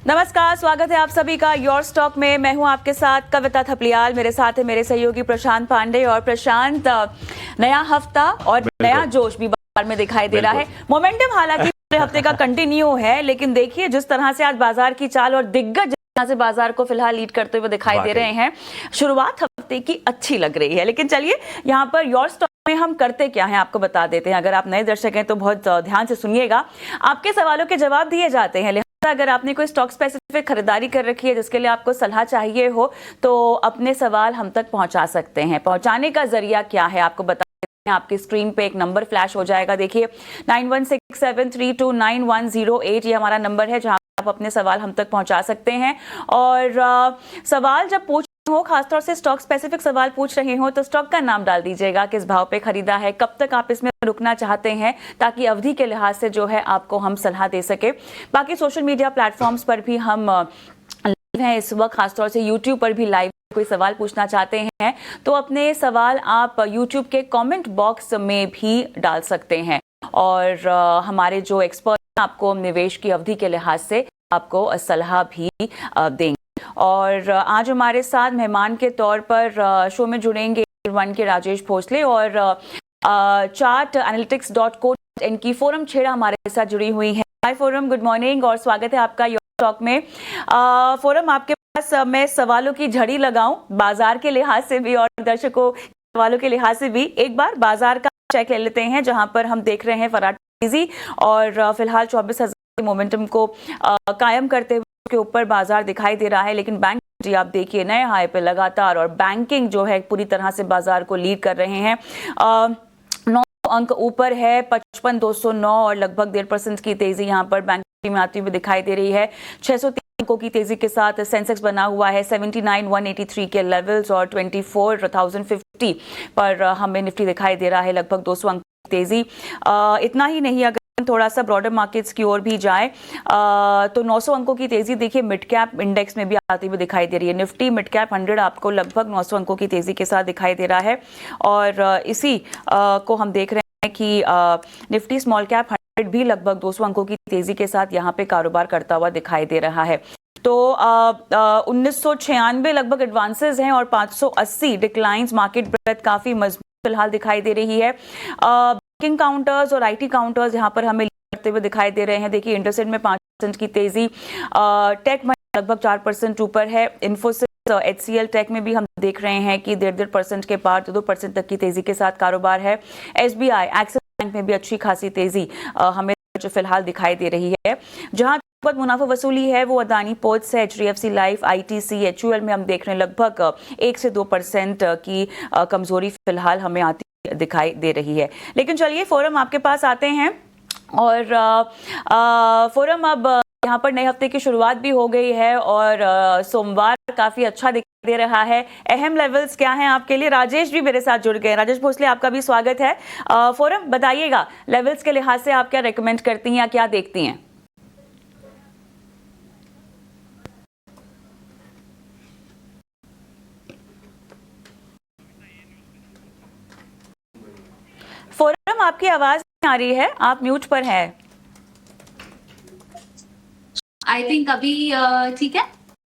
नमस्कार, स्वागत है आप सभी का योर स्टॉक में। मैं हूं आपके साथ कविता थपलियाल, मेरे साथ है मेरे सहयोगी प्रशांत पांडे। और प्रशांत, नया हफ्ता और नया जोश भी बाजार में दिखाई दे रहा है। मोमेंटम हालांकि पूरे हफ्ते का कंटिन्यू है, लेकिन देखिए जिस तरह से आज बाजार की चाल और दिग्गज से बाजार को फिलहाल लीड करते हुए दिखाई दे रहे हैं, शुरुआत हफ्ते की अच्छी लग रही है। लेकिन चलिए, यहाँ पर योर स्टॉक में हम करते क्या हैं आपको बता देते हैं। अगर आप नए दर्शक हैं तो बहुत ध्यान से सुनिएगा, आपके सवालों के जवाब दिए जाते हैं। अगर आपने कोई स्टॉक स्पेसिफिक खरीदारी कर रखी है जिसके लिए आपको सलाह चाहिए हो, तो अपने सवाल हम तक पहुंचा सकते हैं। पहुंचाने का जरिया क्या है आपको बता देते हैं। आपकी स्क्रीन पे एक नंबर फ्लैश हो जाएगा, देखिए 9167329108 ये हमारा नंबर है जहां आप अपने सवाल हम तक पहुंचा सकते हैं। और सवाल जब पूछ हो, खासतौर से स्टॉक स्पेसिफिक सवाल पूछ रहे हो, तो स्टॉक का नाम डाल दीजिएगा, किस भाव पे खरीदा है, कब तक आप इसमें रुकना चाहते हैं, ताकि अवधि के लिहाज से जो है आपको हम सलाह दे सके। बाकी सोशल मीडिया प्लेटफॉर्म्स पर भी हम लाइव हैं इस वक्त, खासतौर से यूट्यूब पर भी लाइव। कोई सवाल पूछना चाहते हैं तो अपने सवाल आप यूट्यूब के कमेंट बॉक्स में भी डाल सकते हैं। और हमारे जो एक्सपर्ट आपको निवेश की अवधि के लिहाज से आपको सलाह भी देंगे। और आज हमारे साथ मेहमान के तौर पर शो में जुड़ेंगे वन के राजेश भोसले और chartanalytics.co.in की फोरम छेड़ा हमारे साथ जुड़ी हुई है। हाय फोरम, गुड मॉर्निंग और स्वागत है आपका योर स्टॉक में। फोरम, आपके पास मैं सवालों की झड़ी लगाऊं बाजार के लिहाज से भी और दर्शकों सवालों के लिहाज से भी। एक बार बाजार का चेक ले लेते हैं, जहां पर हम देख रहे हैं फराट तेजी और फिलहाल 24,000 के मोमेंटम को कायम करते हुए के ऊपर बाजार दिखाई दे रहा है। लेकिन बैंक जी आप देखिए नए हाई पे लगातार, और बैंकिंग जो है पूरी तरह से बाजार को लीड कर रहे हैं। 9 अंक ऊपर है, 55,209 और लगभग 1.5% की तेजी यहाँ पर बैंक में आती हुई दिखाई दे रही है। 603 अंकों की तेजी के साथ सेंसेक्स बना हुआ है 79,183 के लेवल्स, और 24,050 पर हमें निफ्टी दिखाई दे रहा है लगभग 200 अंक की तेजी। इतना ही नहीं, अगर थोड़ा सा ब्रॉडर मार्केट्स की ओर भी जाए तो 900 अंकों की तेजी देखिए मिड कैप इंडेक्स में भी आती हुई दिखाई दे रही है। निफ्टी मिड कैप 100 आपको लगभग 900 अंकों की तेजी के साथ दिखाई दे रहा है। और इसी को हम देख रहे हैं कि निफ्टी स्मॉल कैप 100 भी लगभग 200 अंकों की तेजी के साथ यहाँ पे कारोबार करता हुआ दिखाई दे रहा है। तो 1996 लगभग एडवांसेस हैं और 580 डिक्लाइंस। मार्केट ब्रेथ काफी मजबूत फिलहाल दिखाई दे रही है। बैंकिंग काउंटर्स और आईटी काउंटर्स यहाँ पर हमें करते हुए दिखाई दे रहे हैं। देखिए इंडसइंड में 5% की तेजी, टेक में लगभग 4% ऊपर है। इन्फोसिस एचसीएल टेक में भी हम देख रहे हैं कि 1.5% के पार 2% तक की तेजी के साथ कारोबार है। एसबीआई, एक्सिस बैंक में भी अच्छी खासी तेजी हमें जो फिलहाल दिखाई दे रही है। जहां मुनाफा वसूली है वो अदानी पोर्ट्स है, एचडीएफसी लाइफ, आईटीसी, एचयूएल में हम देख रहे हैं लगभग 1 से 2% की कमजोरी फिलहाल हमें आती दिखाई दे रही है। लेकिन चलिए फोरम आपके पास आते हैं। और फोरम, अब यहाँ पर नए हफ्ते की शुरुआत भी हो गई है और सोमवार काफी अच्छा दिखाई दे रहा है। अहम लेवल्स क्या हैं आपके लिए? राजेश भी मेरे साथ जुड़ गए। राजेश भोसले, आपका भी स्वागत है। फोरम, बताइएगा लेवल्स के लिहाज से आप क्या रेकमेंड करती हैं या क्या देखती हैं? फोरम, आपकी आवाज नहीं आ रही है, आप म्यूट पर हैं। आई थिंक अभी ठीक है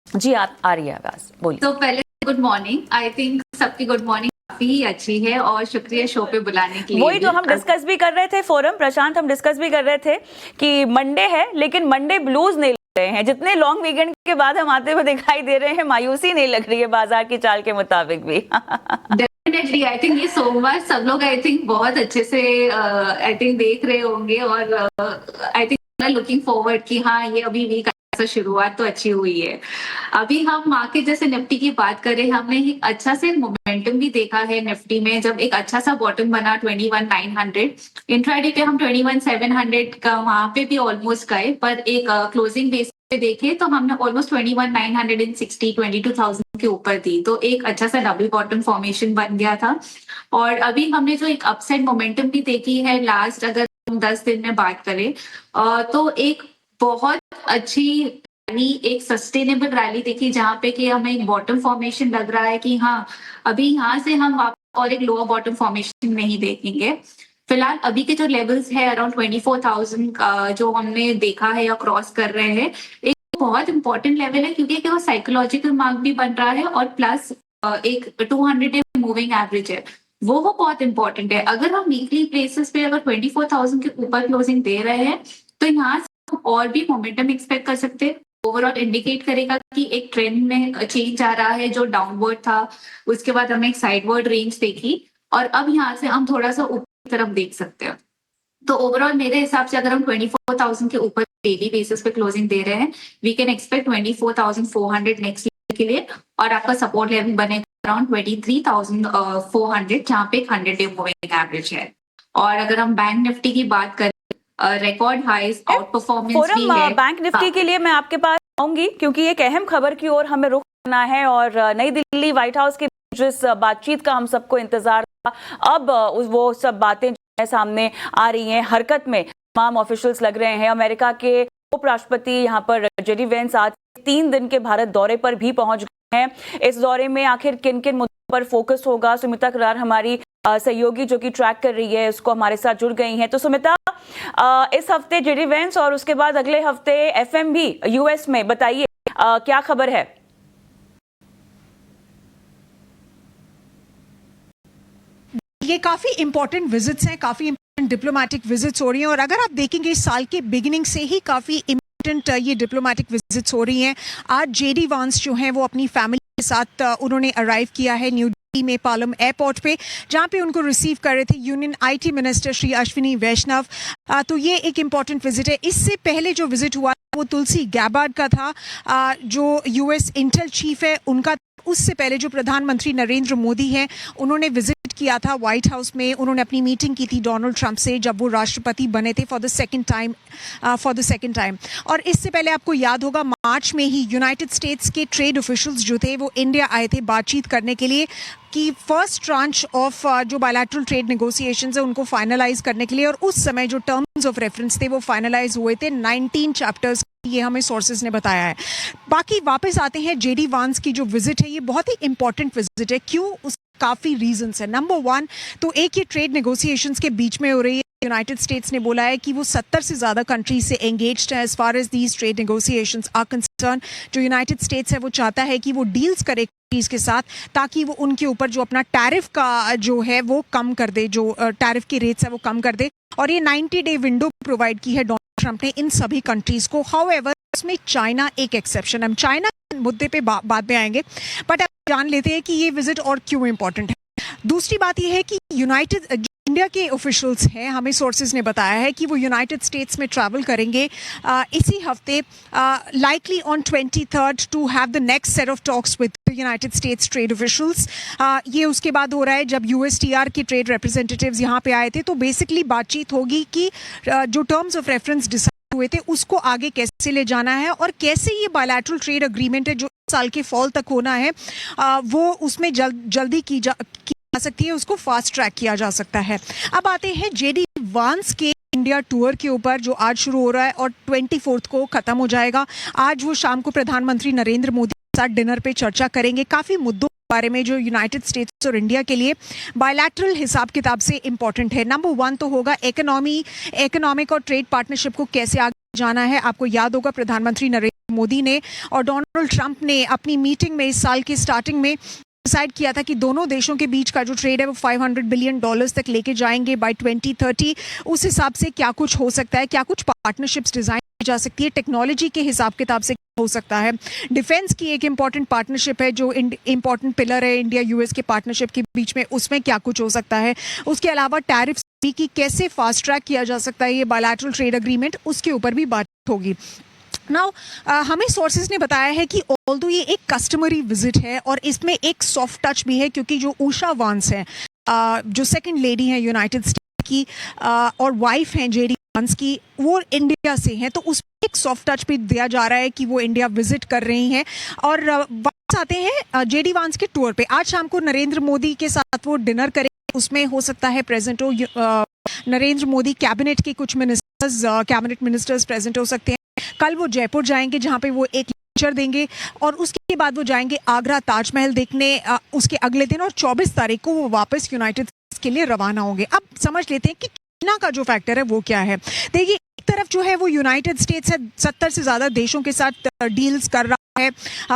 जी, आप आ रही है आवाज, बोलिए। तो पहले गुड मॉर्निंग। आई थिंक सबकी गुड मॉर्निंग काफी अच्छी है और शुक्रिया शो पे बुलाने के लिए। वही तो हम डिस्कस भी कर रहे थे फोरम, प्रशांत, हम डिस्कस भी कर रहे थे कि मंडे है लेकिन मंडे ब्लूज नहीं लग रहे हैं। जितने लॉन्ग वीकेंड के बाद हम आते हुए दिखाई दे रहे हैं, मायूसी नहीं लग रही है बाजार की चाल के मुताबिक भी। डेफिनेटली आई थिंक ये सोमवार सब लोग आई थिंक बहुत अच्छे से आई थिंक देख रहे होंगे और आई थिंक लुकिंग फॉरवर्ड कि हाँ ये अभी वीक शुरुआत तो अच्छी हुई है। अभी हम मार्केट जैसे निफ्टी की बात करें, हमने एक अच्छा से मोमेंटम भी देखा है निफ्टी में। जब एक अच्छा सा बॉटम बना 21,900, इंट्राडे पे हम 21,700 का वहां पे भी ऑलमोस्ट गए, पर एक क्लोजिंग बेस पे देखे तो हमने ऑलमोस्ट 21,960 22,000 के ऊपर दी। तो एक अच्छा सा डबल बॉटम फॉर्मेशन बन गया था। और अभी हमने जो एक अपसाइड मोमेंटम भी देखी है लास्ट, अगर हम 10 दिन में बात करें तो एक बहुत अच्छी रैली, एक सस्टेनेबल रैली देखी, जहां पे कि हमें एक बॉटम फॉर्मेशन लग रहा है कि हाँ अभी यहाँ से हम और एक लोअर बॉटम फॉर्मेशन नहीं देखेंगे। फिलहाल अभी के जो लेवल्स है अराउंड 24,000 जो हमने देखा है या क्रॉस कर रहे हैं, बहुत इंपॉर्टेंट लेवल है, क्योंकि वो साइकोलॉजिकल मार्क भी बन रहा है और प्लस एक 200 डे मूविंग एवरेज है, वो बहुत इंपॉर्टेंट है। अगर हम वीकली बेसिस पे अगर 24,000 के ऊपर क्लोजिंग दे रहे हैं तो यहाँ से और भी मोमेंटम एक्सपेक्ट कर सकते हैं। ओवरऑल इंडिकेट करेगा कि एक ट्रेंड में चेंज आ रहा है जो डाउनवर्ड था, उसके बाद हमने एक साइडवर्ड रेंज देखी और अब यहाँ से हम थोड़ा सा ऊपर की तरफ देख सकते हैं। तो ओवरऑल मेरे हिसाब से अगर हम 24,000 के ऊपर डेली बेसिस पे क्लोजिंग दे रहे हैं, we can expect 24,400 next year के लिए, और आपका सपोर्ट लेवल बनेगा अराउंड 23,400, जहाँ पे 100 डे मूविंग एवरेज है। और अगर हम बैंक निफ्टी की बात करें, रिकॉर्ड हाइज आउट परफॉर्मेंस भी है। बैंक निफ्टी के लिए मैं आपके पास आऊंगी, क्योंकि एक अहम खबर की ओर हमें रुख करना है और नई दिल्ली व्हाइट हाउस के जिस बातचीत का हम सबको इंतजार था, अब वो सब बातें जो है सामने आ रही हैं, हरकत में तमाम ऑफिशियल्स लग रहे हैं। अमेरिका के उपराष्ट्रपति यहाँ पर जेडी वेंस आज 3 दिन के भारत दौरे पर भी पहुंच गए हैं। इस दौरे में आखिर किन किन मुद्दों पर फोकस होगा, सुमिता करार हमारी सहयोगी जो कि ट्रैक कर रही है उसको हमारे साथ जुड़ गई हैं। तो सुमिता, इस हफ्ते जेडी वेंस और उसके बाद अगले हफ्ते एफएमबी यूएस में, बताइए क्या खबर है? ये काफ़ी इंपॉर्टेंट विजिट्स हैं, काफ़ी इंपॉर्टेंट डिप्लोमेटिक विजिट्स हो रही हैं, और अगर आप देखेंगे इस साल के बिगिनिंग से ही काफ़ी इंपॉर्टेंट ये डिप्लोमेटिक विजिट्स हो रही हैं। आज जेडी वांस जो हैं वो अपनी फैमिली के साथ उन्होंने अराइव किया है न्यू दिल्ली में पालम एयरपोर्ट पे, जहाँ पे उनको रिसीव कर रहे थे union IT minister Shri Ashwini Vaishnaw. तो ये एक इम्पॉर्टेंट विजिट है। इससे पहले जो विजिट हुआ वो तुलसी गैबार्ड का था, जो यूएस इंटेल चीफ है उनका। उससे पहले जो प्रधानमंत्री नरेंद्र मोदी हैं उन्होंने विजिट किया था व्हाइट हाउस में, उन्होंने अपनी मीटिंग की थी डोनाल्ड ट्रंप से जब वो राष्ट्रपति बने थे फॉर द सेकंड टाइम। और इससे पहले आपको याद होगा मार्च में ही यूनाइटेड स्टेट्स के ट्रेड ऑफिशियल्स जो थे वो इंडिया आए थे बातचीत करने के लिए कि फर्स्ट ट्रांच ऑफ जो बायलैटरल ट्रेड नेगोशिएशंस है उनको फाइनलाइज करने के लिए, और उस समय जो टर्म्स ऑफ रेफरेंस थे वो फाइनलाइज हुए थे 19 चैप्टर्स, ये हमें सोर्सेज ने बताया है। बाकी वापस आते हैं जेडी वांस की जो विजिट है, ये बहुत ही इंपॉर्टेंट विजिट है। क्यों? उस काफ़ी रीजंस है। नंबर 1 तो एक ये ट्रेड नेगोशिएशंस के बीच में हो रही है। यूनाइटेड स्टेट्स ने बोला है कि वो 70 से ज़्यादा कंट्रीज से एंगेज्ड है as far as these trade negotiations are concern. जो यूनाइटेड स्टेट्स है वो चाहता है कि वो डील्स करे कंट्रीज के साथ, ताकि वो उनके ऊपर जो अपना टैरिफ का जो है वो कम कर दे, जो टैरिफ की रेट्स है वो कम कर दे। और ये 90 डे विंडो प्रोवाइड की है डोनाल्ड ट्रंप ने इन सभी कंट्रीज को। हाउएवर उसमें चाइना एक एक्सेप्शन। हम चाइना मुद्दे पे बाद में आएंगे, बट अब जान लेते हैं कि ये विजिट और क्यों इंपॉर्टेंट है। दूसरी बात यह है कि इंडिया के ऑफिशियल्स हैं, हमें सोर्सेज ने बताया है कि वो यूनाइटेड स्टेट्स में ट्रैवल करेंगे इसी हफ्ते, likely on 23rd to have the next set of talks with United States trade officials. ये उसके बाद हो रहा है जब यूएसटीआर के ट्रेड रिप्रेजेंटेटिव्स यहाँ पे आए थे, तो बेसिकली बातचीत होगी कि जो टर्म्स ऑफ रेफरेंस डिसाइड हुए थे उसको आगे कैसे ले जाना है, और कैसे ये बायलैटरल ट्रेड एग्रीमेंट है जो साल के फॉल तक होना है वो उसमें जल्दी की जा सकती है, उसको फास्ट ट्रैक किया जा सकता है। अब आते हैं जेडी वांस के इंडिया टूर के ऊपर, जो आज शुरू हो रहा है और 24 को खत्म हो जाएगा। आज वो शाम को प्रधानमंत्री नरेंद्र मोदी के साथ डिनर पे चर्चा करेंगे काफ़ी मुद्दों के बारे में जो यूनाइटेड स्टेट्स और इंडिया के लिए बायलैटरल हिसाब किताब से इंपॉर्टेंट है। नंबर 1 तो होगा इकोनॉमिक और ट्रेड पार्टनरशिप को कैसे आगे जाना है। आपको याद होगा प्रधानमंत्री नरेंद्र मोदी ने और डोनाल्ड ट्रंप ने अपनी मीटिंग में इस साल की स्टार्टिंग में डिसाइड किया था कि दोनों देशों के बीच का जो ट्रेड है वो $500 बिलियन तक लेके जाएंगे बाय 2030। उस हिसाब से क्या कुछ हो सकता है, क्या कुछ पार्टनरशिप्स डिजाइन की जा सकती है, टेक्नोलॉजी के हिसाब किताब से हो सकता है। डिफेंस की एक इंपॉर्टेंट पार्टनरशिप है जो इंपॉर्टेंट पिलर है इंडिया यूएस के पार्टनरशिप के बीच में, उसमें क्या कुछ हो सकता है। उसके अलावा टैरिफ्स की कैसे फास्ट ट्रैक किया जा सकता है ये बायलैटरल ट्रेड एग्रीमेंट, उसके ऊपर भी बात होगी। नाउ हमें सोर्सेज ने बताया है कि ऑल्दो ये एक कस्टमरी विजिट है और इसमें एक सॉफ्ट टच भी है, क्योंकि जो उषा वांस हैं जो सेकंड लेडी हैं यूनाइटेड स्टेट्स की और वाइफ हैं जेडी वांस की, वो इंडिया से हैं, तो उसमें एक सॉफ्ट टच भी दिया जा रहा है कि वो इंडिया विजिट कर रही हैं। और वापस आते हैं जेडी वांस के टूर पे। आज शाम को नरेंद्र मोदी के साथ वो डिनर करेंगे, उसमें हो सकता है प्रेजेंट हो नरेंद्र मोदी, कैबिनेट के कुछ कैबिनेट मिनिस्टर्स प्रेजेंट हो सकते हैं। कल वो जयपुर जाएंगे जहां पे वो एक लेक्चर देंगे और उसके बाद वो जाएंगे आगरा ताजमहल देखने उसके अगले दिन, और 24 तारीख को वो वापस यूनाइटेड स्टेट्स के लिए रवाना होंगे। अब समझ लेते हैं कि चाइना का जो फैक्टर है वो क्या है। देखिए, तरफ जो है वो यूनाइटेड स्टेट्स है 70 से ज़्यादा देशों के साथ डील्स कर रहा है।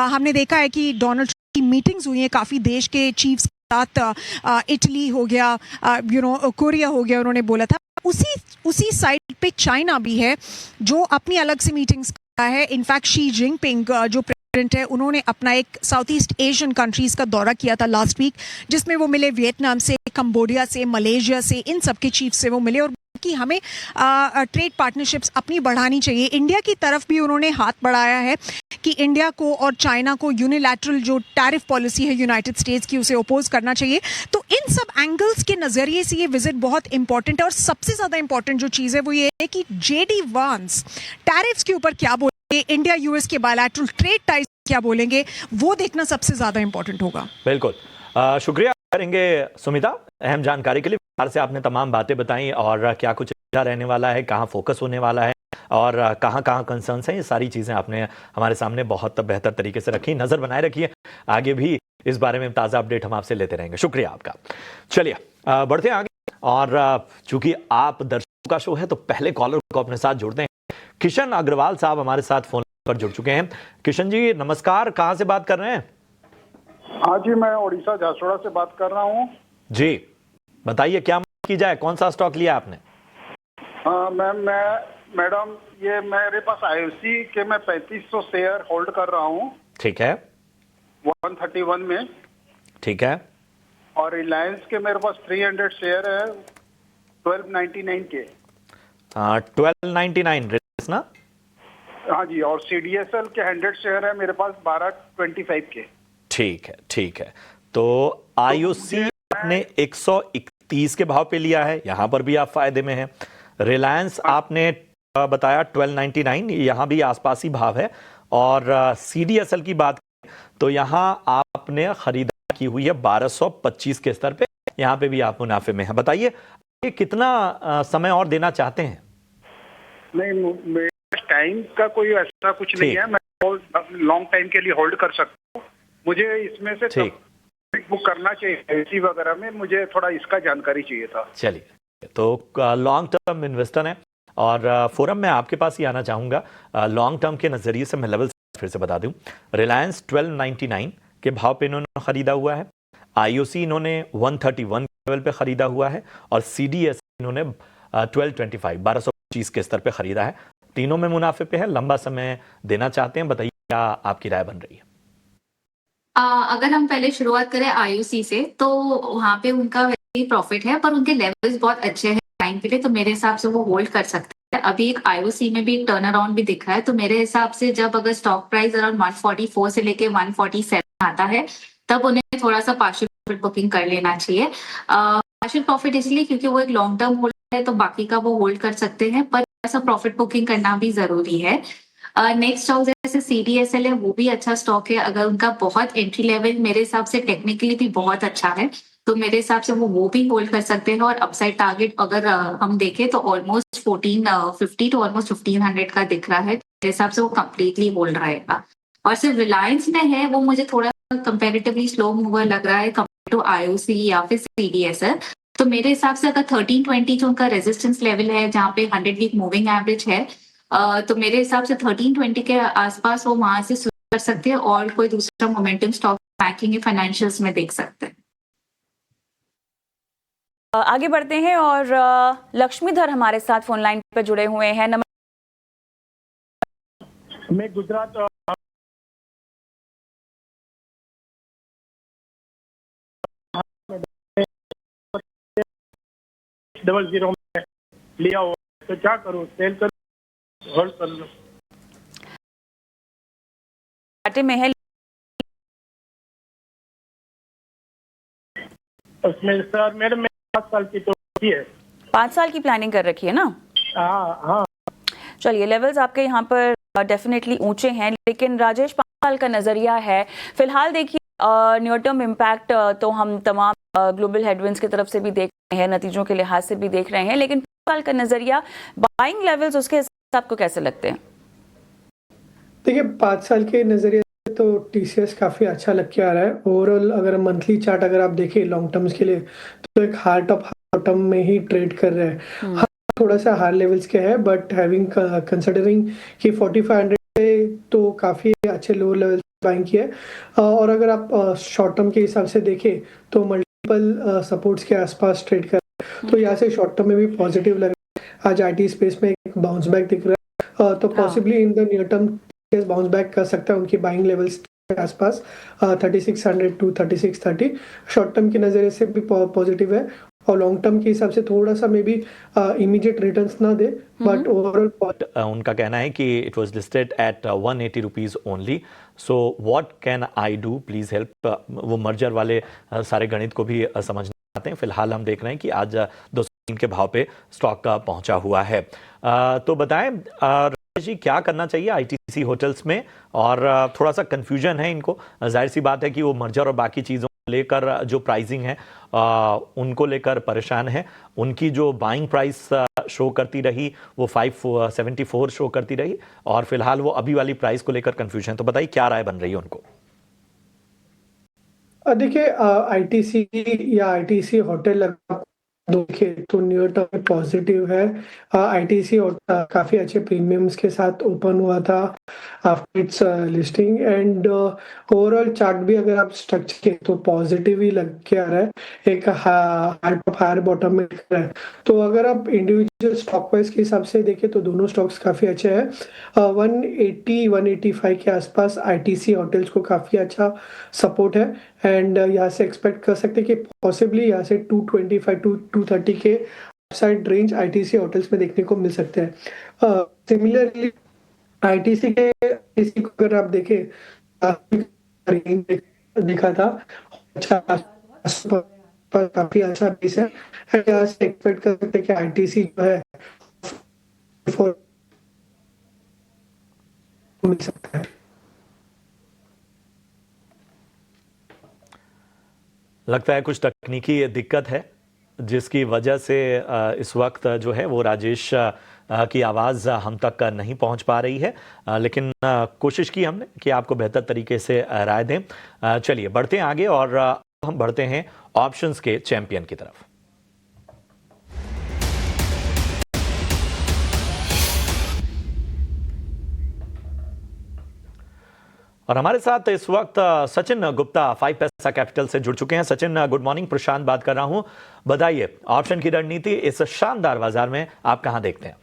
हमने देखा है कि डोनाल्ड ट्रंप की मीटिंग्स हुई हैं काफ़ी देश के चीफ्स के साथ। इटली हो गया, कोरिया हो गया, उन्होंने बोला था। उसी साइड पे चाइना भी है जो अपनी अलग से मीटिंग्स कर रहा है। इनफैक्ट शी जिनपिंग जो प्रेसिडेंट है, उन्होंने अपना एक साउथ ईस्ट एशियन कंट्रीज का दौरा किया था लास्ट वीक, जिसमें वो मिले वियतनाम से, कंबोडिया से, मलेशिया से, इन सब के चीफ से वो मिले और कि हमें ट्रेड पार्टनरशिप्स अपनी बढ़ानी चाहिए। इंडिया की तरफ भी उन्होंने हाथ बढ़ाया है कि इंडिया को और चाइना को यूनिलैटरल जो टैरिफ पॉलिसी है यूनाइटेड स्टेट्स की, उसे अपोज करना चाहिए। तो इन सब एंगल्स के नज़रिए से ये विजिट बहुत इंपॉर्टेंट है। और सबसे ज़्यादा इंपॉर्टेंट जो चीज़ है वो ये है कि जेडी वांस टैरिफ्स के ऊपर क्या बोलेंगे, इंडिया यूएस के बायलैटरल ट्रेड टाइज क्या बोलेंगे, वो देखना सबसे ज़्यादा इंपॉर्टेंट होगा। बिल्कुल, शुक्रिया करेंगे सुमिता अहम जानकारी के लिए। विस्तार से आपने तमाम बातें बताई और क्या कुछ रहने वाला है, कहाँ फोकस होने वाला है और कहाँ कहाँ कंसर्न्स हैं, ये सारी चीज़ें आपने हमारे सामने बहुत बेहतर तरीके से रखी। नज़र बनाए रखिए, आगे भी इस बारे में ताज़ा अपडेट हम आपसे लेते रहेंगे। शुक्रिया आपका। चलिए बढ़ते हैं आगे, और चूंकि आप दर्शकों का शो है तो पहले कॉलर को अपने साथ जोड़ते हैं। किशन अग्रवाल साहब हमारे साथ फोन पर जुड़ चुके हैं। किशन जी नमस्कार, कहाँ से बात कर रहे हैं? हाँ जी, मैं उड़ीसा झारसुगुड़ा से बात कर रहा हूँ जी। बताइए क्या की जाए, कौन सा स्टॉक लिया आपने? मैडम, ये मेरे पास आईओसी के मैं 3500 शेयर होल्ड कर रहा हूँ। ठीक है। 131 में। ठीक है। और रिलायंस के मेरे पास 300 शेयर है 1299 के। 1299 रिलायंस ना? हाँ जी, और सीडीएसएल के 100 शेयर है मेरे पास 1225 के। ठीक है, ठीक है। तो आईओसी आपने 131 के भाव पे लिया है, यहां पर भी आप फायदे में हैं। रिलायंस आपने बताया 1299, यहां भी आसपास ही भाव है। और सीडीएसएल की बात करें तो यहां आपने खरीदारी की हुई है 1225 के स्तर पे, यहां पे भी आप मुनाफे में हैं। बताइए ये कितना समय और देना चाहते हैं? नहीं, मेरे टाइम का कोई ऐसा कुछ नहीं है, मैं लॉन्ग टाइम के लिए होल्ड कर सकता हूँ। मुझे इसमें से बुक करना चाहिए एलसी वगैरह में, मुझे थोड़ा इसका जानकारी चाहिए था। चलिए, तो लॉन्ग टर्म इन्वेस्टर हैं और फोरम में आपके पास ही आना चाहूंगा। लॉन्ग टर्म के नजरिए से मैं लेवल फिर से बता दूं, रिलायंस 1299 के भाव पे इन्होंने खरीदा हुआ है, आईओसी इन्होंने 131 लेवल पे खरीदा हुआ है और सीडीएस इन्होंने 1225 के स्तर पे खरीदा है। तीनों में मुनाफे पे है, लंबा समय देना चाहते हैं। बताइए क्या आपकी राय बन रही है? अगर हम पहले शुरुआत करें आईओसी से, तो वहाँ पे उनका प्रॉफिट है पर उनके लेवल्स बहुत अच्छे हैं टाइम के लिए, तो मेरे हिसाब से वो होल्ड कर सकते हैं। अभी एक आईओसी में भी एक टर्न अराउंड भी दिख रहा है, तो मेरे हिसाब से जब अगर स्टॉक प्राइस अराउंड 144 से लेके 147 आता है तब उन्हें थोड़ा सा पार्शियल प्रॉफिट बुकिंग कर लेना चाहिए। पार्शियल प्रॉफिट इसलिए क्योंकि वो एक लॉन्ग टर्म होल्ड है, तो बाकी का वो होल्ड कर सकते हैं, पर ऐसा प्रॉफिट बुकिंग करना भी जरूरी है। नेक्स्ट स्टॉक जैसे सीडीएसएल है, वो भी अच्छा स्टॉक है। अगर उनका बहुत एंट्री लेवल मेरे हिसाब से टेक्निकली भी बहुत अच्छा है, तो मेरे हिसाब से वो भी होल्ड कर सकते हैं। और अपसाइड टारगेट अगर हम देखें तो ऑलमोस्ट 1450 टू ऑलमोस्ट 1500 का दिख रहा है, मेरे हिसाब से वो कंप्लीटली होल्ड रहेगा। और सिर्फ रिलायंस में है, वो मुझे थोड़ा कंपेरेटिवली स्लो मूवर लग रहा है कंपेयर टू आईओसी या फिर सीडीएसएल। तो मेरे हिसाब से अगर 1320 जो उनका रेजिस्टेंस लेवल है, जहाँ पे 100 वीक मूविंग एवरेज है, तो मेरे हिसाब से 1320 के आसपास वो वहां से शुरू कर सकते हैं और कोई दूसरा मोमेंटम स्टॉक बैंकिंग या फाइनेंशियल्स में देख सकते हैं। आगे बढ़ते हैं और लक्ष्मीधर हमारे साथ फोन लाइन पर जुड़े हुए हैं। मैं गुजरात 00 में लिया हुआ, तो क्या करूं, सेल करूं, होल्ड कर लो? में है उसमें सर मैडम 5 साल की तो है। 5 साल की प्लानिंग कर रखी है ना? हाँ। चलिए, लेवल्स आपके यहाँ पर डेफिनेटली ऊंचे हैं, लेकिन राजेश 5 साल का नजरिया है। फिलहाल देखिए न्यू टर्म इम्पैक्ट तो हम तमाम ग्लोबल हेडविंड्स की तरफ से भी देख रहे हैं, नतीजों के लिहाज से भी देख रहे हैं, लेकिन 5 साल का नजरिया, बाइंग लेवल्स उसके हिसाब से आपको कैसे लगते हैं? देखिए 5 साल के नज़रिए से तो टीसीएस काफ़ी अच्छा लग के आ रहा है। ओवरऑल अगर मंथली चार्ट अगर आप देखें लॉन्ग टर्म्स के लिए, तो एक हार्ट ऑफ टर्म में ही ट्रेड कर रहे हैं। थोड़ा सा हायर लेवल्स के है, बट हैविंग कंसिडरिंग कि 4500 पे तो काफ़ी अच्छे लोअर लेवल बाइंग की है। और अगर आप शॉर्ट टर्म के हिसाब से देखें तो मल्टीपल सपोर्ट्स के आसपास ट्रेड कर, तो यहाँ से शॉर्ट टर्म में भी पॉजिटिव लग रहा है। आज आईटी स्पेस में एक बाउंस बैक दिख रहा है, तो possibly in the near term bounce back कर सकता है उनकी बाइंग लेवल्स के आसपास 3600 टू 3630। शॉर्ट टर्म की नज़रिए से भी पॉजिटिव है, और लॉन्ग टर्म के हिसाब से थोड़ा सा मे बी इमीडिएट रिटर्न्स ना दे, बट ओवरऑल उनका कहना है कि it was listed at 180 rupees only, so what can I do, please help. वो मर्जर वाले सारे गणित को भी समझना चाहते हैं। फिलहाल हम देख रहे हैं कि आज 203 के भाव पे स्टॉक पहुंचा हुआ है। तो बताएं राजेश जी, क्या करना चाहिए आईटीसी होटल्स में? और थोड़ा सा कंफ्यूजन है इनको, जाहिर सी बात है कि वो मर्जर और बाकी चीज़ों लेकर जो प्राइसिंग है उनको लेकर परेशान है। उनकी जो बाइंग प्राइस शो करती रही वो 574 शो करती रही, और फिलहाल वो अभी वाली प्राइस को लेकर कंफ्यूजन। तो बताइए क्या राय बन रही है उनको? देखिए, आईटीसी या आईटीसी होटल देखिए तो न्यू टर्म पॉजिटिव है। आईटीसी काफी अच्छे प्रीमियम्स के साथ ओपन हुआ था after it's listing, and overall chart भी अगर आप स्ट्रक्चर के तो पॉजिटिव ही लग के आ रहा है, एक हायर बॉटम में दिख रहा है। तो अगर आप इंडिविजुअल स्टॉक वाइज के हिसाब से देखें तो दोनों स्टॉक्स काफी अच्छे हैं। 180-185 के आसपास आईटीसी होटल्स को काफी अच्छा सपोर्ट है, एंड यहाँ से एक्सपेक्ट कर सकते हैं कि पॉसिबली यहाँ से 225 टू 230 के अपसाइड रेंज आईटीसी होटल्स में देखने को मिल सकते हैं। सिमिलरली आईटीसी के इसी को अगर आप देखें रेंज देखा था, अच्छा काफी अच्छा बेस है, यहाँ से एक्सपेक्ट कर सकते हैं कि आईटीसी जो है मिल सकता है। लगता है कुछ तकनीकी दिक्कत है जिसकी वजह से इस वक्त जो है वो राजेश की आवाज़ हम तक नहीं पहुंच पा रही है, लेकिन कोशिश की हमने कि आपको बेहतर तरीके से राय दें। चलिए बढ़ते हैं आगे, और हम बढ़ते हैं ऑप्शंस के चैंपियन की तरफ। और हमारे साथ इस वक्त सचिन गुप्ता 5 पैसा कैपिटल से जुड़ चुके हैं। सचिन, गुड मॉर्निंग, प्रशांत बात कर रहा हूं। बताइए ऑप्शन की रणनीति इस शानदार बाजार में आप कहां देखते हैं?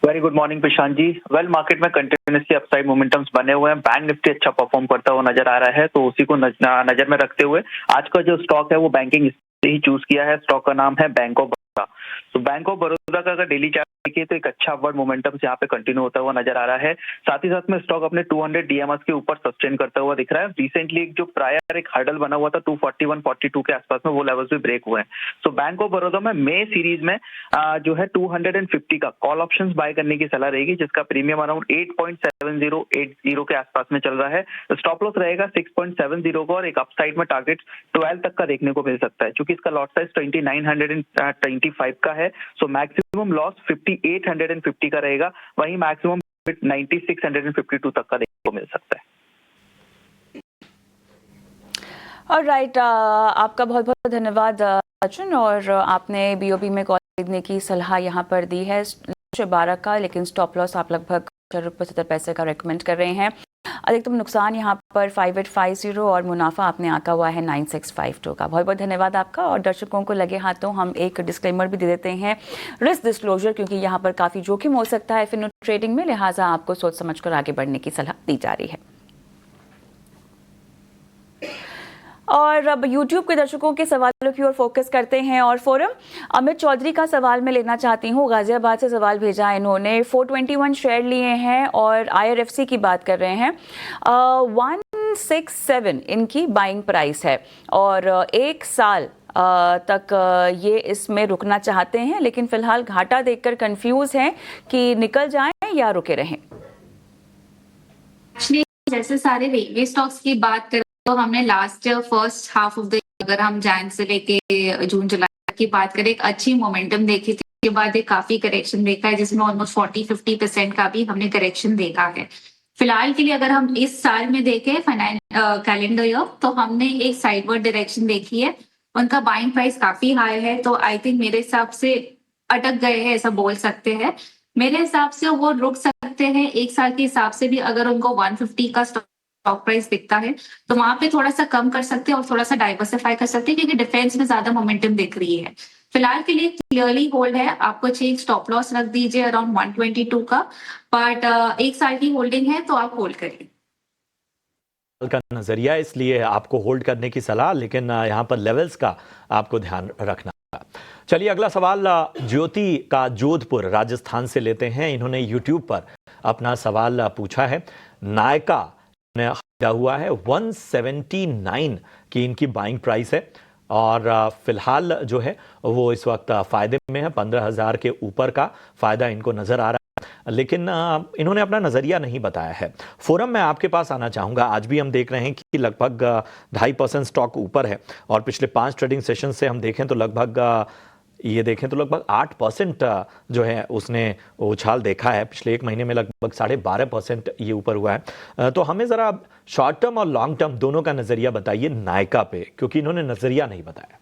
Very good morning Prashant ji. Well, market में कंटिन्यूसली अपसाइड मोमेंटम्स बने हुए हैं। बैंक निफ्टी अच्छा परफॉर्म करता हुआ नजर आ रहा है, तो उसी को नजर में रखते हुए आज का जो स्टॉक है वो बैंकिंग से ही चूज किया है। स्टॉक का नाम है बैंक ऑफ बड़ौदा। तो बैंक ऑफ बड़ौदा का अगर डेली चार्ट देखिए तो एक अच्छा अपवर्ड मोमेंटम यहाँ पे कंटिन्यू होता हुआ नजर आ रहा है। साथ ही साथ में स्टॉक अपने 200 डीएमएस के ऊपर सस्टेन करता हुआ दिख रहा है। रिसेंटली एक जो प्रायर एक हर्डल बना हुआ था 241-42 के आसपास में, वो लेवल्स भी ब्रेक हुए हैं। सो बैंक ऑफ बड़ौदा में मे सीरीज में जो है 250 का कॉल ऑप्शंस बाय करने की सलाह रहेगी, जिसका प्रीमियम अराउंड 8.7080 के आसपास में चल रहा है। स्टॉप लॉस रहेगा 6.70 का, और एक अपसाइड में टारगेट 12 तक का देखने को मिल सकता है। क्योंकि इसका लॉट साइज 2925 का है, सो मैक्सिमम लॉस 5850 का रहेगा, वहीं मैक्सिमम 9652 तक का देखने को मिल सकता है। ऑलराइट, आपका बहुत बहुत धन्यवाद सचिन, और आपने बीओबी में कॉल खरीदने की सलाह यहाँ पर दी है 12 का, लेकिन स्टॉप लॉस आप लगभग ₹70 का रेकमेंड कर रहे हैं। अधिकतम नुकसान यहाँ पर 5850 और मुनाफा आपने आंका हुआ है 9652 का। बहुत बहुत धन्यवाद आपका। और दर्शकों को लगे हाथों हम एक डिस्क्लेमर भी दे देते हैं, रिस्क डिस्क्लोजर, क्योंकि यहाँ पर काफ़ी जोखिम हो सकता है फिनो ट्रेडिंग में, लिहाजा आपको सोच समझकर आगे बढ़ने की सलाह दी जा रही है। और अब YouTube के दर्शकों के सवालों की ओर फोकस करते हैं, और फोरम अमित चौधरी का सवाल मैं लेना चाहती हूँ। गाजियाबाद से सवाल भेजा है इन्होंने। 421 शेयर लिए हैं और IRFC की बात कर रहे हैं। 167 इनकी बाइंग प्राइस है, और 1 साल तक ये इसमें रुकना चाहते हैं, लेकिन फिलहाल घाटा देखकर कंफ्यूज हैं कि निकल जाएं या रुके रहें। जैसे सारे रेलवे स्टॉक्स की बात करें तो हमने last first half of the, अगर हम जैन से लेके जून जुलाई की बात करें, एक अच्छी मोमेंटम देखी थी। उसके बाद एक काफी करेक्शन देखा है, जिसमें ऑलमोस्ट 40-50% का भी हमने करेक्शन देखा है। फिलहाल के लिए अगर हम इस साल में देखें कैलेंडर ईयर, तो हमने एक साइडवर्ड डायरेक्शन देखी है। उनका बाइंग प्राइस काफी हाई है, तो आई थिंक मेरे हिसाब से अटक गए हैं ऐसा बोल सकते हैं। मेरे हिसाब से वो रुक सकते हैं 1 साल के हिसाब से भी अगर उनको 150 का स्टॉक प्राइस दिखता है तो वहां पे थोड़ा सा कम कर सकते हैं और थोड़ा सा डाइवर्सिफाई कर सकते हैं क्योंकि डिफेंस में ज्यादा मोमेंटम दिख रही है। फिलहाल के लिए क्लियरली होल्ड है, आपको चाहिए स्टॉप लॉस रख दीजिए अराउंड 122 का, बट 1 साल की होल्डिंग है तो आप होल्ड करिए। का नजरिया इसलिए आपको होल्ड करने की सलाह, लेकिन यहाँ पर लेवल्स का आपको ध्यान रखना। चलिए अगला सवाल ज्योति का जोधपुर राजस्थान से लेते हैं। इन्होंने यूट्यूब पर अपना सवाल पूछा है। नायका ने खरीदा हुआ है 179 की इनकी बाइंग प्राइस है और फिलहाल जो है वो इस वक्त फायदे में है। 15,000 के ऊपर का फायदा इनको नजर आ रहा है, लेकिन इन्होंने अपना नजरिया नहीं बताया है। फोरम में आपके पास आना चाहूंगा। आज भी हम देख रहे हैं कि लगभग 2.5% स्टॉक ऊपर है और पिछले 5 ट्रेडिंग सेशन से हम देखें तो लगभग 8% जो है उसने उछाल देखा है। पिछले 1 महीने में लगभग 12.5% ये ऊपर हुआ है। तो हमें जरा शॉर्ट टर्म और लॉन्ग टर्म दोनों का नजरिया बताइए नायका पे, क्योंकि इन्होंने नजरिया नहीं बताया।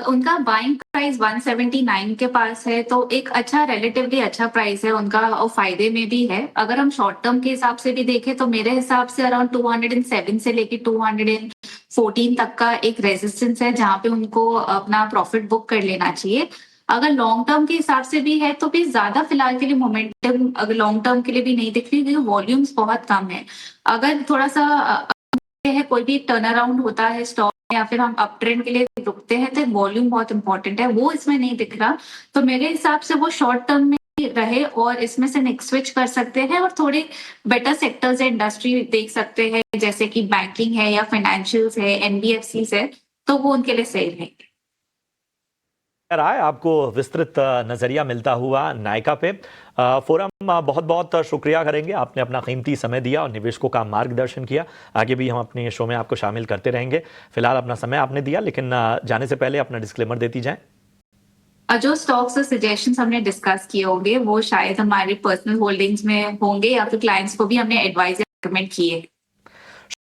उनका बाइंग प्राइस 179 के पास है तो एक अच्छा रिलेटिवली अच्छा प्राइस है उनका और फायदे में भी है। अगर हम शॉर्ट टर्म के हिसाब से भी देखें तो मेरे हिसाब से अराउंड 207 से लेके 214 तक का एक रेजिस्टेंस है जहां पे उनको अपना प्रॉफिट बुक कर लेना चाहिए। अगर लॉन्ग टर्म के हिसाब से भी है तो भी ज्यादा फिलहाल के लिए मोमेंटम अगर लॉन्ग टर्म के लिए भी नहीं दिख रही क्योंकि वॉल्यूम्स बहुत कम है। अगर थोड़ा सा है कोई भी टर्न अराउंड होता है स्टॉक या फिर हम अप ट्रेंड के लिए रुकते हैं तो वॉल्यूम बहुत इंपॉर्टेंट है, वो इसमें नहीं दिख रहा। तो मेरे हिसाब से वो शॉर्ट टर्म में रहे और इसमें से नेक्स्ट स्विच कर सकते हैं और थोड़े बेटर सेक्टर्स है इंडस्ट्री देख सकते हैं जैसे कि बैंकिंग है या फाइनेंशियल्स है, एनबीएफसी है, तो वो उनके लिए सही रहेंगे। राय आपको विस्तृत नजरिया मिलता हुआ नायका पे। फोरम बहुत बहुत शुक्रिया करेंगे, आपने अपना कीमती समय दिया और निवेशकों का मार्गदर्शन किया। आगे भी हम अपने शो में आपको शामिल करते रहेंगे। फिलहाल अपना समय आपने दिया, लेकिन जाने से पहले अपना डिस्क्लेमर देती जाएं। जो स्टॉक्स और सजेशंस हमने डिस्कस किए होंगे वो शायद हमारे पर्सनल होल्डिंग्स में होंगे या फिर क्लाइंट्स को भी हमने एडवाइस रिकमेंड किए।